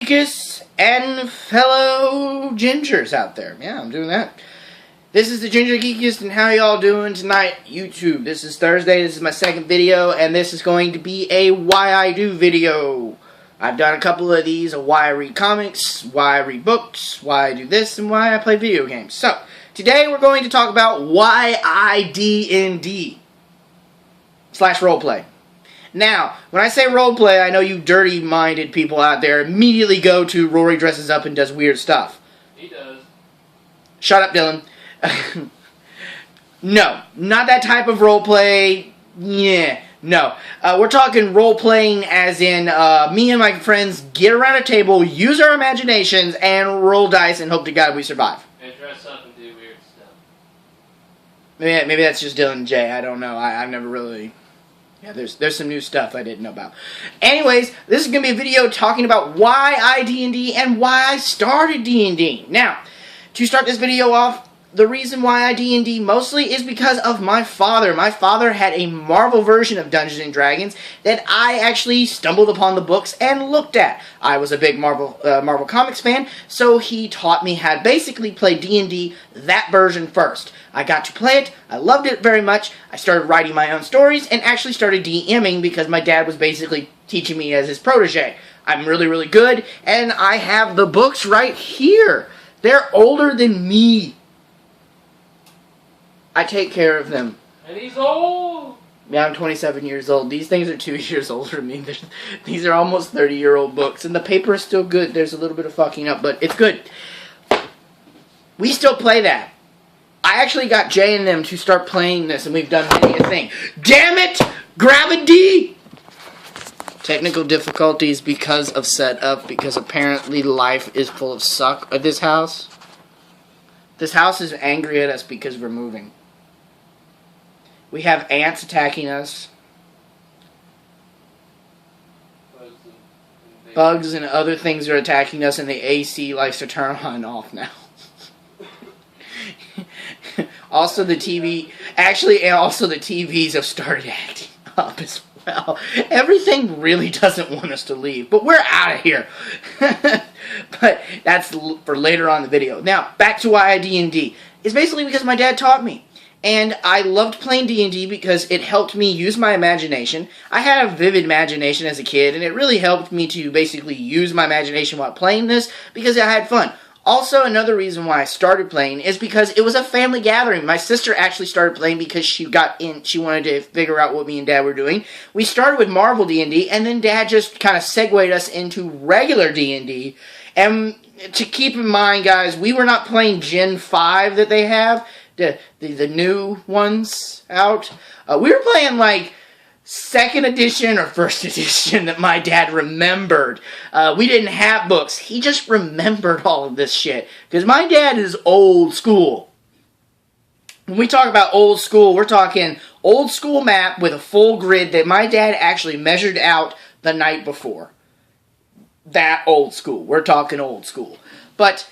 Geekus and fellow gingers out there. Yeah, I'm doing that. This is the Ginger Geekus, and how y'all doing tonight, YouTube? This is Thursday, this is my second video, and this is going to be a Why I Do video. I've done a couple of these, why I read comics, why I read books, why I do this, and why I play video games. So, today we're going to talk about why I D&D / roleplay. Now, when I say roleplay, I know you dirty-minded people out there immediately go to Rory dresses up and does weird stuff. He does. Shut up, Dylan. No, not that type of roleplay. Yeah, no. We're talking role-playing as in me and my friends get around a table, use our imaginations, and roll dice and hope to God we survive. And dress up and do weird stuff. Maybe that's just Dylan and Jay. I don't know. I've never really... Yeah, there's some new stuff I didn't know about. Anyways, this is going to be a video talking about why I D&D and why I started D&D. Now, to start this video off, the reason why I D&D mostly is because of my father. My father had a Marvel version of Dungeons & Dragons that I actually stumbled upon the books and looked at. I was a big Marvel Comics fan, so he taught me how to basically play D&D, that version first. I got to play it, I loved it very much, I started writing my own stories, and actually started DMing because my dad was basically teaching me as his protege. I'm really, really good, and I have the books right here. They're older than me. I take care of them. And he's old! Yeah, I'm 27 years old. These things are 2 years older than me. These are almost 30-year-old books, and the paper is still good. There's a little bit of fucking up, but it's good. We still play that. I actually got Jay and them to start playing this, and we've done many a thing. Damn it! Gravity! Technical difficulties because of setup, because apparently life is full of suck at this house. This house is angry at us because we're moving. We have ants attacking us. Bugs and other things are attacking us, and the AC likes to turn on and off now. Also the TV, also the TVs have started acting up as well. Everything really doesn't want us to leave, but we're out of here. But that's for later on in the video. Now, back to why I D&D. It's basically because my dad taught me. And I loved playing D&D because it helped me use my imagination. I had a vivid imagination as a kid, and it really helped me to basically use my imagination while playing this because I had fun. Also, another reason why I started playing is because it was a family gathering. My sister actually started playing because she wanted to figure out what me and Dad were doing. We started with Marvel D&D, and then Dad just kind of segued us into regular D&D. And to keep in mind, guys, we were not playing Gen 5 that they have, the new ones out. We were playing, like, 2nd edition or 1st edition that my dad remembered. We didn't have books. He just remembered all of this shit. Because my dad is old school. When we talk about old school, we're talking old school map with a full grid that my dad actually measured out the night before. That old school. We're talking old school. But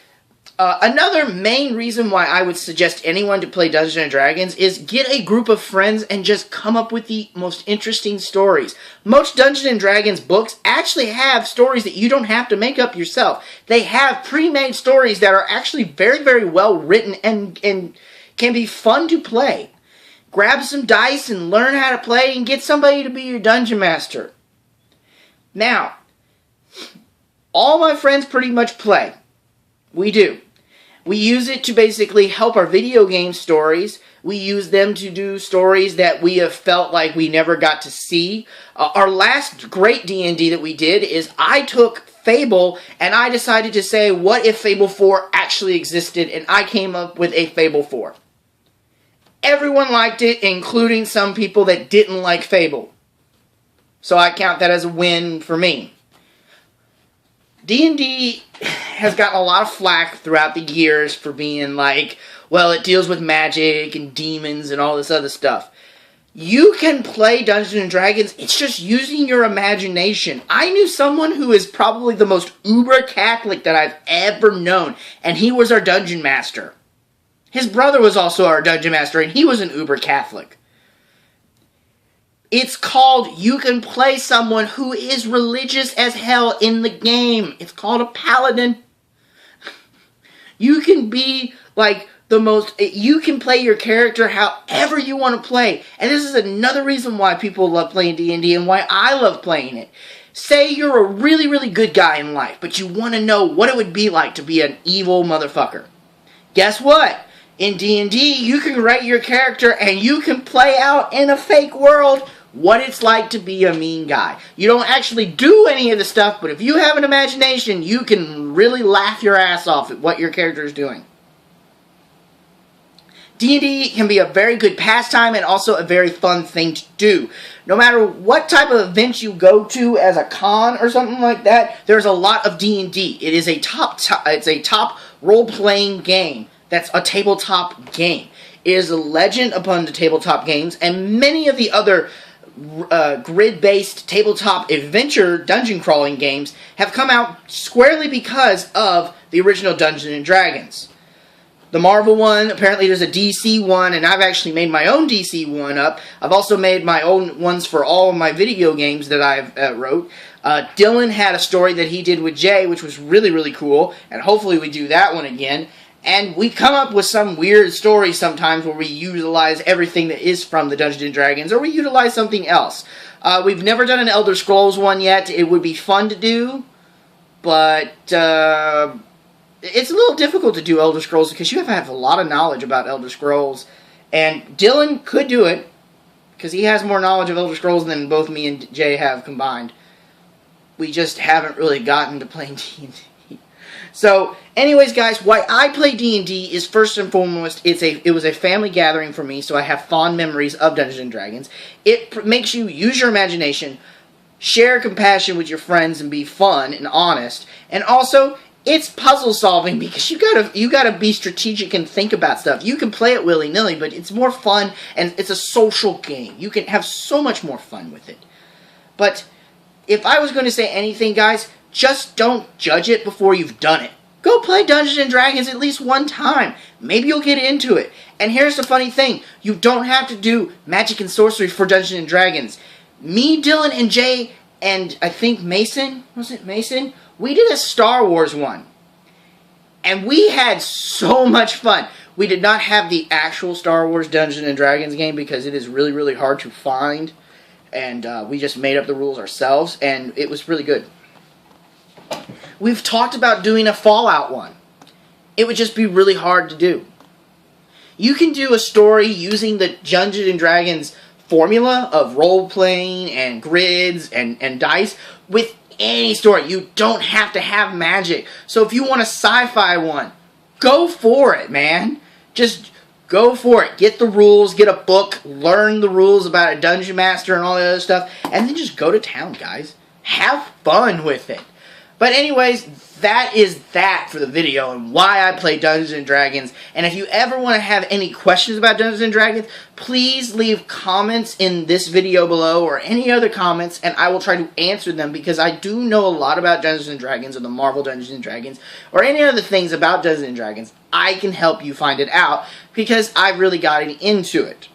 another main reason why I would suggest anyone to play Dungeons & Dragons is get a group of friends and just come up with the most interesting stories. Most Dungeons & Dragons books actually have stories that you don't have to make up yourself. They have pre-made stories that are actually very, very well written and can be fun to play. Grab some dice and learn how to play and get somebody to be your dungeon master. Now, all my friends pretty much play. We do. We use it to basically help our video game stories. We use them to do stories that we have felt like we never got to see. Our last great D&D that we did is I took Fable and I decided to say, what if Fable 4 actually existed? And I came up with a Fable 4. Everyone liked it, including some people that didn't like Fable. So I count that as a win for me. D&D has gotten a lot of flack throughout the years for being like, well, it deals with magic and demons and all this other stuff. You can play Dungeons & Dragons, it's just using your imagination. I knew someone who is probably the most uber Catholic that I've ever known, and he was our dungeon master. His brother was also our dungeon master, and he was an uber Catholic. It's called, you can play someone who is religious as hell in the game. It's called a paladin. You can be like you can play your character however you want to play. And this is another reason why people love playing D&D and why I love playing it. Say you're a really, really good guy in life, but you want to know what it would be like to be an evil motherfucker. Guess what? In D&D, you can write your character and you can play out in a fake world what it's like to be a mean guy. You don't actually do any of the stuff, but if you have an imagination, you can really laugh your ass off at what your character is doing. D&D can be a very good pastime and also a very fun thing to do. No matter what type of event you go to as a con or something like that, there's a lot of D&D. It is a top role-playing game that's a tabletop game. It is a legend upon the tabletop games, and many of the other grid-based tabletop adventure dungeon crawling games have come out squarely because of the original Dungeons & Dragons. The Marvel one, apparently there's a DC one, and I've actually made my own DC one up. I've also made my own ones for all of my video games that I've wrote. Dylan had a story that he did with Jay, which was really, really cool, and hopefully we do that one again. And we come up with some weird stories sometimes where we utilize everything that is from the Dungeons & Dragons, or we utilize something else. We've never done an Elder Scrolls one yet. It would be fun to do, but it's a little difficult to do Elder Scrolls because you have to have a lot of knowledge about Elder Scrolls. And Dylan could do it because he has more knowledge of Elder Scrolls than both me and Jay have combined. We just haven't really gotten to playing D&D. So, anyways, guys, why I play D&D is first and foremost, it was a family gathering for me, so I have fond memories of Dungeons & Dragons. It makes you use your imagination, share compassion with your friends, and be fun and honest. And also, it's puzzle solving because you gotta be strategic and think about stuff. You can play it willy-nilly, but it's more fun, and it's a social game. You can have so much more fun with it. But if I was going to say anything, guys, just don't judge it before you've done it. Go play Dungeons & Dragons at least one time. Maybe you'll get into it. And here's the funny thing. You don't have to do magic and sorcery for Dungeons & Dragons. Me, Dylan, and Jay, and I think Mason, was it Mason? We did a Star Wars one. And we had so much fun. We did not have the actual Star Wars Dungeons & Dragons game because it is really, really hard to find. And we just made up the rules ourselves, and it was really good. We've talked about doing a Fallout one. It would just be really hard to do. You can do a story using the Dungeons & Dragons formula of role-playing and grids and dice with any story. You don't have to have magic. So if you want a sci-fi one, go for it, man. Just go for it. Get the rules, get a book, learn the rules about a dungeon master and all that other stuff, and then just go to town, guys. Have fun with it. But anyways, that is that for the video and why I play Dungeons & Dragons. And if you ever want to have any questions about Dungeons & Dragons, please leave comments in this video below or any other comments, and I will try to answer them because I do know a lot about Dungeons & Dragons or the Marvel Dungeons & Dragons or any other things about Dungeons & Dragons. I can help you find it out because I've really gotten into it.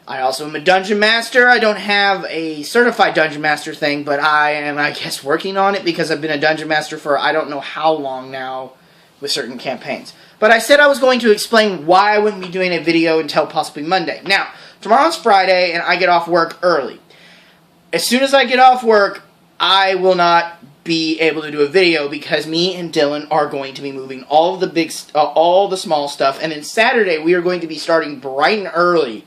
I also am a Dungeon Master. I don't have a certified Dungeon Master thing, but I am, I guess, working on it because I've been a Dungeon Master for I don't know how long now with certain campaigns. But I said I was going to explain why I wouldn't be doing a video until possibly Monday. Now, tomorrow's Friday, and I get off work early. As soon as I get off work, I will not be able to do a video because me and Dylan are going to be moving all of the all the small stuff, and then Saturday we are going to be starting bright and early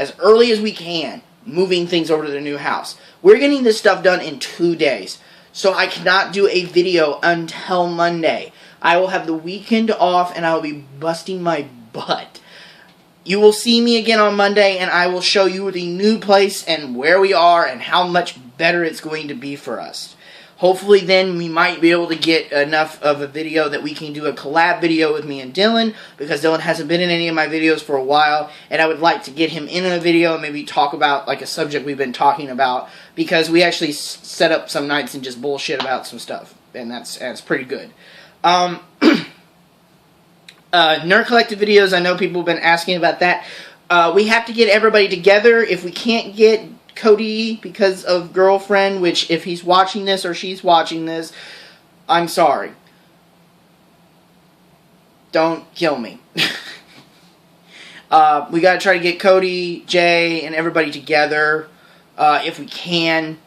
as we can, moving things over to the new house. We're getting this stuff done in 2 days, so I cannot do a video until Monday. I will have the weekend off, and I will be busting my butt. You will see me again on Monday, and I will show you the new place and where we are and how much better it's going to be for us. Hopefully then we might be able to get enough of a video that we can do a collab video with me and Dylan, because Dylan hasn't been in any of my videos for a while, and I would like to get him in a video and maybe talk about like a subject we've been talking about, because we actually set up some nights and just bullshit about some stuff, and that's pretty good. Nerd Collective videos, I know people have been asking about that. We have to get everybody together. If we can't get Cody because of girlfriend, which if he's watching this or she's watching this, I'm sorry. Don't kill me. We got to try to get Cody, Jay, and everybody together if we can.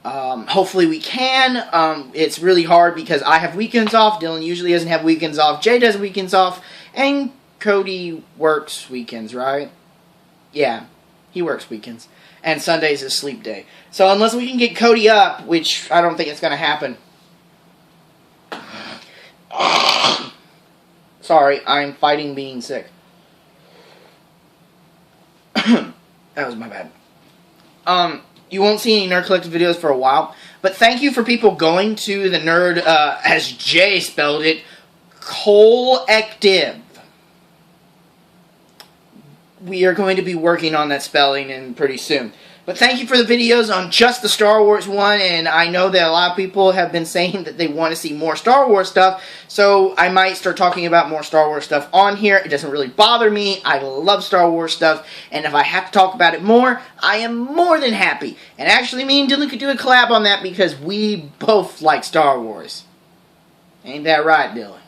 Hopefully we can. It's really hard because I have weekends off. Dylan usually doesn't have weekends off. Jay does weekends off. And Cody works weekends, right? Yeah, he works weekends. And Sunday's his sleep day. So unless we can get Cody up, which I don't think it's going to happen. Sorry, I'm fighting being sick. That was my bad. You won't see any Nerd Collective videos for a while. But thank you for people going to the Nerd, as Jay spelled it, Collective. We are going to be working on that spelling and pretty soon. But thank you for the videos on just the Star Wars one, and I know that a lot of people have been saying that they want to see more Star Wars stuff, so I might start talking about more Star Wars stuff on here. It doesn't really bother me. I love Star Wars stuff, and if I have to talk about it more, I am more than happy. And actually, me and Dylan could do a collab on that because we both like Star Wars. Ain't that right, Dylan?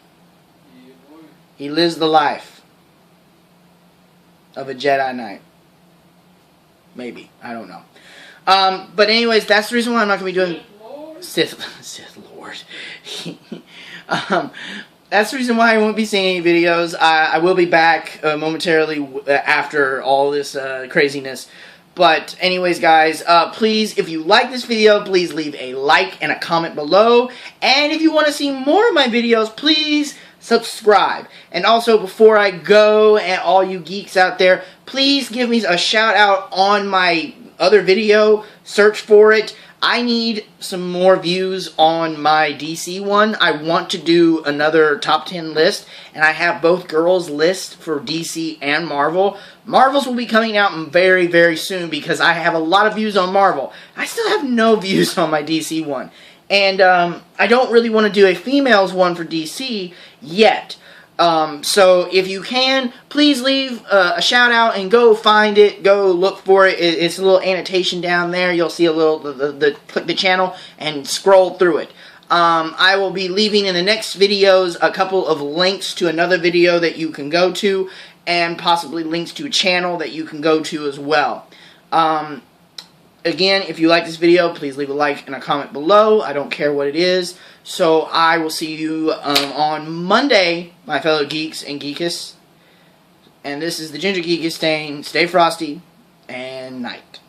He lives the life of a Jedi Knight. Maybe. I don't know. But anyways, that's the reason why I'm not going to be doing Sith Lord. That's the reason why I won't be seeing any videos. I will be back momentarily after all this craziness. But anyways, guys, please, if you like this video, please leave a like and a comment below. And if you want to see more of my videos, please subscribe. And also, before I go, and all you geeks out there, please give me a shout out on my other video. Search for it. I need some more views on my DC one. I want to do another top 10 list, and I have both girls' lists for DC and Marvel. Marvel's will be coming out very, very soon because I have a lot of views on Marvel. I still have no views on my DC one. And I don't really want to do a females one for DC yet. So if you can, please leave a shout out and go find it. Go look for it. It's a little annotation down there. You'll see a little, click the channel and scroll through it. I will be leaving in the next videos a couple of links to another video that you can go to, and possibly links to a channel that you can go to as well. Again, if you like this video, please leave a like and a comment below. I don't care what it is. So I will see you on Monday, my fellow geeks and geekus. And this is the Ginger Geekest saying, stay frosty and night.